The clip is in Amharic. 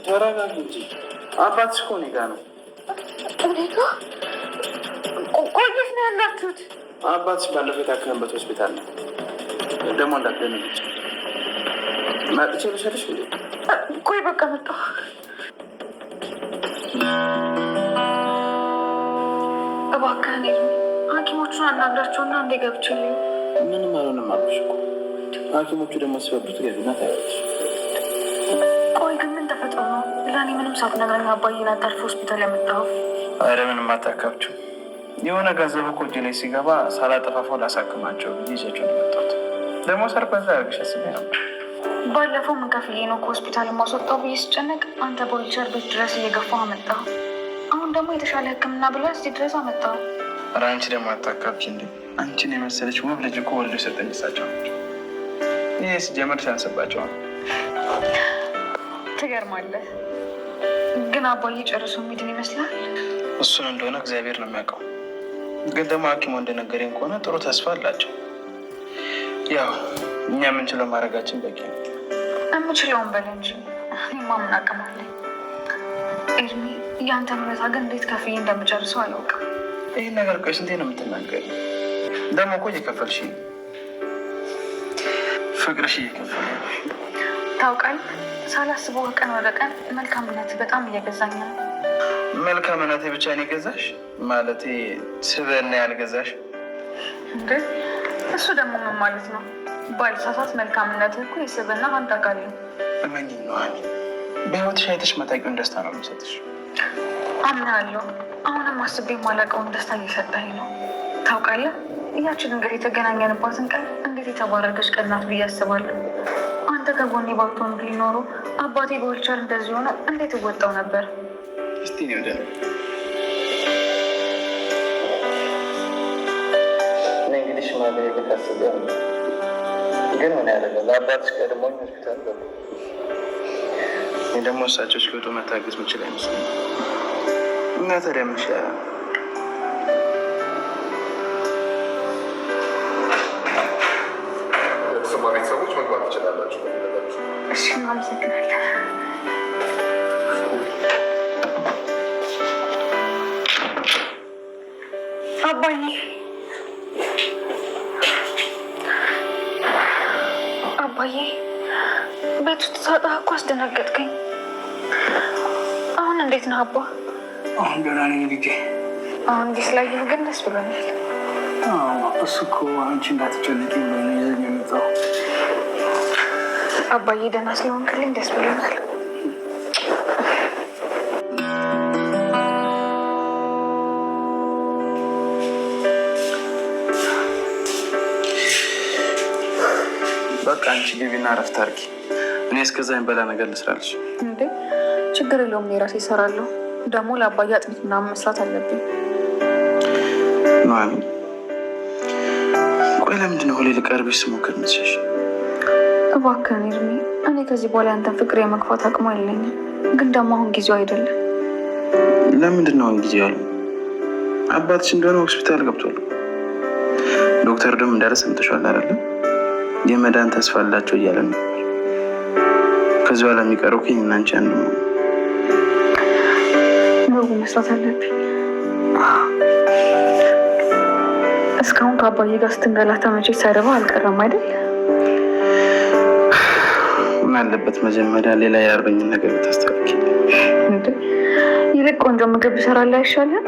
ተረጋጊ እንጂ አባትሽ እኮ እኔ ጋር ነው። ቆየት ነው ያላችሁት? አባትሽ ባለፈው የታከመበት ሆስፒታል ነው። ደግሞ እንዳትደነግጭ መጥቼ ልሸልሽ እንዴ? ቆይ በቃ መጣሁ። እባክህን ሐኪሞቹን አናግራቸውና እንደ ገብችልኝ። ምንም አልሆንም አልኩሽ እኮ። ሐኪሞቹ ደግሞ ሲፈብሩት ገቢና ታያለሽ። ቆይ ግን ምን ተፈጥሮ ነው ለእኔ ምንም ሳትነግረኝ አባዬን አጣድፎ ሆስፒታል ያመጣኸው? ኧረ ምንም አታካብችው። የሆነ ገንዘብ እኮ እጄ ላይ ሲገባ ሳላጠፋፋው ላሳክማቸው ይዣቸው የመጣሁት። ደግሞ ሰርፕራይዝ አድርግሽ አስቤ ነበር። ባለፈው ምን ከፍዬ ነው ከሆስፒታል የማስወጣው ብዬ ስጨነቅ አንተ በዊልቸር ቤት ድረስ እየገፋህ አመጣሁ። አሁን ደግሞ የተሻለ ሕክምና ብላ እዚህ ድረስ አመጣሁ። ኧረ አንቺ ደግሞ አታካብች እንዴ! አንቺን የመሰለች ውብ ልጅ እኮ ወልዶ የሰጠኝ እሳቸው ናቸው። ይህ ሲጀመር ሲያንስባቸው ነው። ትገርማለህ። ግን አባዬ ጨርሶ የሚድን ይመስላል? እሱን እንደሆነ እግዚአብሔር ነው የሚያውቀው። ግን ደግሞ ሐኪሙ እንደነገረኝ ከሆነ ጥሩ ተስፋ አላቸው። ያው እኛ የምንችለው ማድረጋችን በቂ ነው። የምችለውን በል እንጂ እኔማ ምን አቅም አለኝ? ኤርሚ፣ ያንተን ሁኔታ ግን እንዴት ከፍዬ እንደምጨርሰው አላውቅም። ይህን ነገር ቆይ ስንቴ ነው የምትናገር? ደግሞ እኮ እየከፈልሽ ፍቅርሽ እየከፈለ ታውቃለህ። ሳላስበው ቀን ወደ ቀን መልካምነት በጣም እየገዛኝ ነው። መልካምነቴ ብቻ ነው የገዛሽ? ማለቴ ስብዕና ያልገዛሽ እንዴ? እሱ ደግሞ ምን ማለት ነው? ባልሳሳት መልካምነት እኮ የስብዕና አንድ አካል ነው። እመኚኝ ነው አሚ። በህይወትሽ አይተሽ መታቂውን ደስታ ነው የምሰጥሽ። አምናለሁ። አሁንም አስቤ የማላውቀውን ደስታ እየሰጠኝ ነው። ታውቃለህ፣ ያችን ነገር የተገናኘንባትን ቀን እንዴት የተባረከች ቀን ናት ብዬ አስባለሁ። አንተ ከጎኔ ባትሆን ቢኖሩ አባቴ በዊልቸር እንደዚህ ሆነ እንዴት እወጣው ነበር? እስቲ ነው ወደ እንግዲህ ሽማግሌ ልታስበ ግን ምን ያደርጋል፣ አባትሽ ቀድሞኝ ሆስፒታል ገቡ። ደግሞ እሳቸው እስኪወጡ መታገዝ ምችል አይመስለኝም። እና ታዲያ ምን ይሻላል? ቤተሰቦች መግባት ትችላላችሁ። እሺ፣ አመሰግናለሁ። አባዬ አባዬ፣ ቤት ውስጥ ሳጣህ እኮ አስደነገጥከኝ። አሁን እንዴት ነህ አባ? አሁን ደህና ነኝ ልጄ። አሁን እንዲህ ስላየሁ ግን ደስ ብሎኛል። እሱ እኮ አንቺ እንዳትጨነቂ ብሎ ነው ይዘኝ የመጣው። አባዬ ደህና ስለሆንክልኝ ደስ ብሎኛል። በቃ አንቺ ግቢና እረፍት አድርጊ። እኔ እስከዛ የሚበላ ነገር ልስራልሽ። እንዴ ችግር የለውም፣ እኔ እራሴ እሰራለሁ። ደግሞ ለአባዬ አጥሚት ምናምን መስራት አለብኝ። ኑሐሚን፣ ቆይ ለምንድን ነው ሁሌ ልቀርብሽ ስሞክር የምትሸሽ? እባክህን ኤርሚ፣ እኔ ከዚህ በኋላ ያንተን ፍቅር የመግፋት አቅሙ የለኝም። ግን ደግሞ አሁን ጊዜው አይደለም። ለምንድን ነው አሁን ጊዜው ያለው? አባትሽ እንደሆነ ሆስፒታል ገብቷል። ዶክተር ደግሞ እንዳለ ሰምተሻል አይደለም? የመዳን ተስፋ አላቸው እያለ ነበር። ከዚህ በኋላ የሚቀረው ከኝ እና አንቺ አንዱ ነው። ኑሮ መስራት አለብኝ። እስካሁን ከአባዬ ጋር ስትንገላታ መቼ ሳይረባ አልቀረም አይደል? ምን አለበት መጀመሪያ ሌላ የአርበኝን ነገር ብታስተካክል። ይልቅ ቆንጆ ምግብ ብሰራልህ አይሻልም?